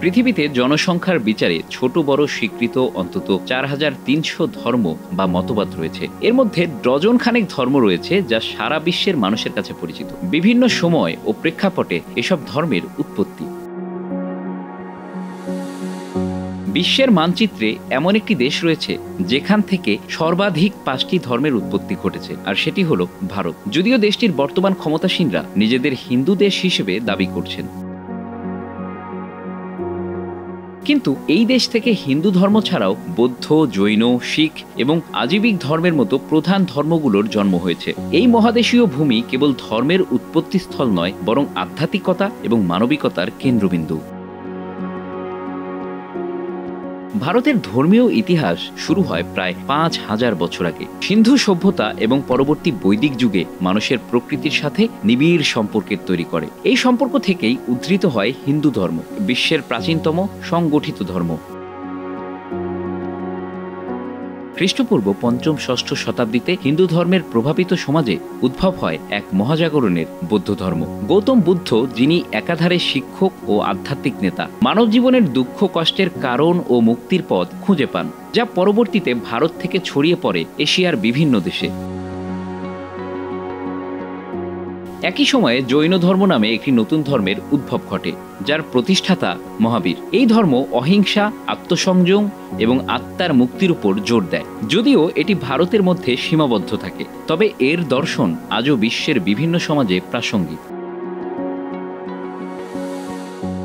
পৃথিবীতে জনসংখ্যার বিচারে ছোট বড় স্বীকৃত অন্তত ৪,৩০০ ধর্ম বা মতবাদ রয়েছে। এর মধ্যে ডজন খানেক ধর্ম রয়েছে যা সারা বিশ্বের মানুষের কাছে পরিচিত। বিভিন্ন সময় ও প্রেক্ষাপটে এসব ধর্মের উৎপত্তি। বিশ্বের মানচিত্রে এমন একটি দেশ রয়েছে যেখান থেকে সর্বাধিক ৫টি ধর্মের উৎপত্তি ঘটেছে, আর সেটি হলো ভারত। যদিও দেশটির বর্তমান ক্ষমতাসীনরা নিজেদের হিন্দু দেশ হিসেবে দাবি করছেন, কিন্তু এই দেশ থেকে হিন্দু ধর্ম ছাড়াও বৌদ্ধ, জৈন, শিখ এবং আজীবিক ধর্মের মতো প্রধান ধর্মগুলোর জন্ম হয়েছে। এই মহাদেশীয় ভূমি কেবল ধর্মের উৎপত্তিস্থল নয়, বরং আধ্যাত্মিকতা এবং মানবিকতার কেন্দ্রবিন্দু। ভারতের ধর্মীয় ইতিহাস শুরু হয় প্রায় ৫,০০০ বছর আগে। সিন্ধু সভ্যতা এবং পরবর্তী বৈদিক যুগে মানুষের প্রকৃতির সাথে নিবিড় সম্পর্কের তৈরি করে। এই সম্পর্ক থেকেই উদ্ধৃত হয় হিন্দু ধর্ম, বিশ্বের প্রাচীনতম সংগঠিত ধর্ম। খ্রিস্টপূর্ব ৫ম-৬ষ্ঠ শতাব্দীতে হিন্দু ধর্মের প্রভাবিত সমাজে উদ্ভব হয় এক মহাজাগরণের বৌদ্ধ ধর্ম। গৌতম বুদ্ধ, যিনি একাধারে শিক্ষক ও আধ্যাত্মিক নেতা, মানব জীবনের দুঃখ কষ্টের কারণ ও মুক্তির পথ খুঁজে পান, যা পরবর্তীতে ভারত থেকে ছড়িয়ে পড়ে এশিয়ার বিভিন্ন দেশে। একই সময়ে জৈন ধর্ম নামে একটি নতুন ধর্মের উদ্ভব ঘটে, যার প্রতিষ্ঠাতা মহাবীর। এই ধর্ম অহিংসা, আত্মসংযম এবং আত্মার মুক্তির উপর জোর দেয়। যদিও এটি ভারতের মধ্যে সীমাবদ্ধ থাকে, তবে এর দর্শন আজও বিশ্বের বিভিন্ন সমাজে প্রাসঙ্গিক।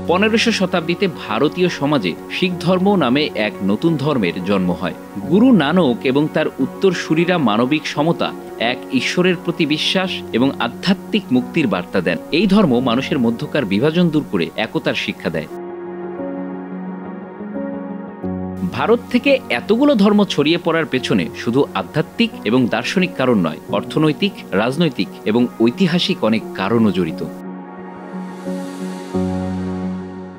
১৫শ শতাব্দীতে ভারতীয় সমাজে শিখ ধর্ম নামে এক নতুন ধর্মের জন্ম হয়। গুরু নানক এবং তার উত্তরসূরিরা মানবিক সমতা, এক ঈশ্বরের প্রতি বিশ্বাস এবং আধ্যাত্মিক মুক্তির বার্তা দেন। এই ধর্ম মানুষের মধ্যকার বিভাজন দূর করে একতার শিক্ষা দেয়। ভারত থেকে এতগুলো ধর্ম ছড়িয়ে পড়ার পেছনে শুধু আধ্যাত্মিক এবং দার্শনিক কারণ নয়, অর্থনৈতিক, রাজনৈতিক এবং ঐতিহাসিক অনেক কারণও জড়িত।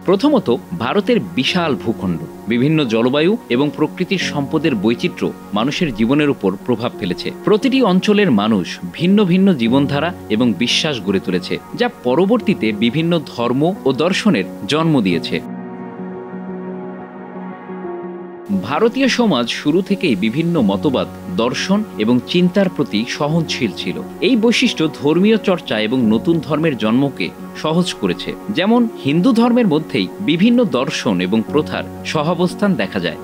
প্রথমত, ভারতের বিশাল ভূখণ্ড, বিভিন্ন জলবায়ু এবং প্রকৃতির সম্পদের বৈচিত্র্য মানুষের জীবনের উপর প্রভাব ফেলেছে। প্রতিটি অঞ্চলের মানুষ ভিন্ন ভিন্ন জীবনধারা এবং বিশ্বাস গড়ে তুলেছে, যা পরবর্তীতে বিভিন্ন ধর্ম ও দর্শনের জন্ম দিয়েছে। ভারতীয় সমাজ শুরু থেকেই বিভিন্ন মতবাদ, দর্শন এবং চিন্তার প্রতি সহনশীল ছিল। এই বৈশিষ্ট্য ধর্মীয় চর্চা এবং নতুন ধর্মের জন্মকে সহজ করেছে। যেমন হিন্দু ধর্মের মধ্যেই বিভিন্ন দর্শন এবং প্রথার সহাবস্থান দেখা যায়।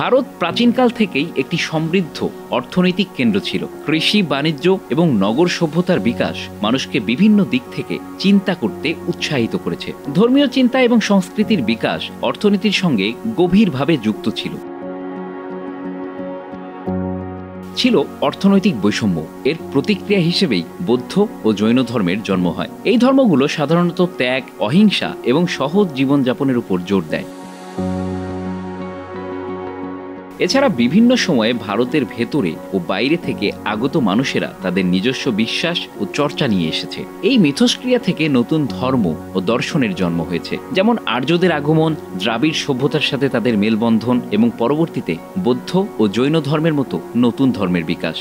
ভারত প্রাচীনকাল থেকেই একটি সমৃদ্ধ অর্থনৈতিক কেন্দ্র ছিল। কৃষি, বাণিজ্য এবং নগর সভ্যতার বিকাশ মানুষকে বিভিন্ন দিক থেকে চিন্তা করতে উৎসাহিত করেছে। ধর্মীয় চিন্তা এবং সংস্কৃতির বিকাশ অর্থনীতির সঙ্গে গভীরভাবে যুক্ত ছিল। অর্থনৈতিক বৈষম্য, এর প্রতিক্রিয়া হিসেবেই বৌদ্ধ ও জৈন ধর্মের জন্ম হয়। এই ধর্মগুলো সাধারণত ত্যাগ, অহিংসা এবং সহজ জীবনযাপনের উপর জোর দেয়। এছাড়া বিভিন্ন সময়ে ভারতের ভেতরে ও বাইরে থেকে আগত মানুষেরা তাদের নিজস্ব বিশ্বাস ও চর্চা নিয়ে এসেছে। এই মিথস্ক্রিয়া থেকে নতুন ধর্ম ও দর্শনের জন্ম হয়েছে, যেমন আর্যদের আগমন, দ্রাবিড় সভ্যতার সাথে তাদের মেলবন্ধন এবং পরবর্তীতে বৌদ্ধ ও জৈন ধর্মের মতো নতুন ধর্মের বিকাশ।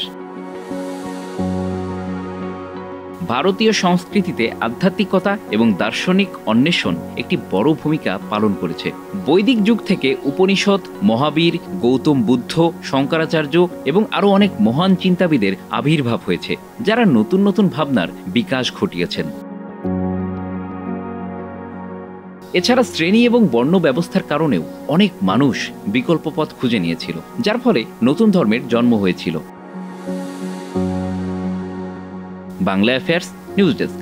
ভারতীয় সংস্কৃতিতে আধ্যাত্মিকতা এবং দার্শনিক অন্বেষণ একটি বড় ভূমিকা পালন করেছে। বৈদিক যুগ থেকে উপনিষদ, মহাবীর, গৌতম বুদ্ধ, শঙ্করাচার্য এবং আরও অনেক মহান চিন্তাবিদের আবির্ভাব হয়েছে, যারা নতুন নতুন ভাবনার বিকাশ ঘটিয়েছেন। এছাড়া শ্রেণী এবং বর্ণ ব্যবস্থার কারণেও অনেক মানুষ বিকল্প পথ খুঁজে নিয়েছিল, যার ফলে নতুন ধর্মের জন্ম হয়েছিল। Bangla affairs news desk.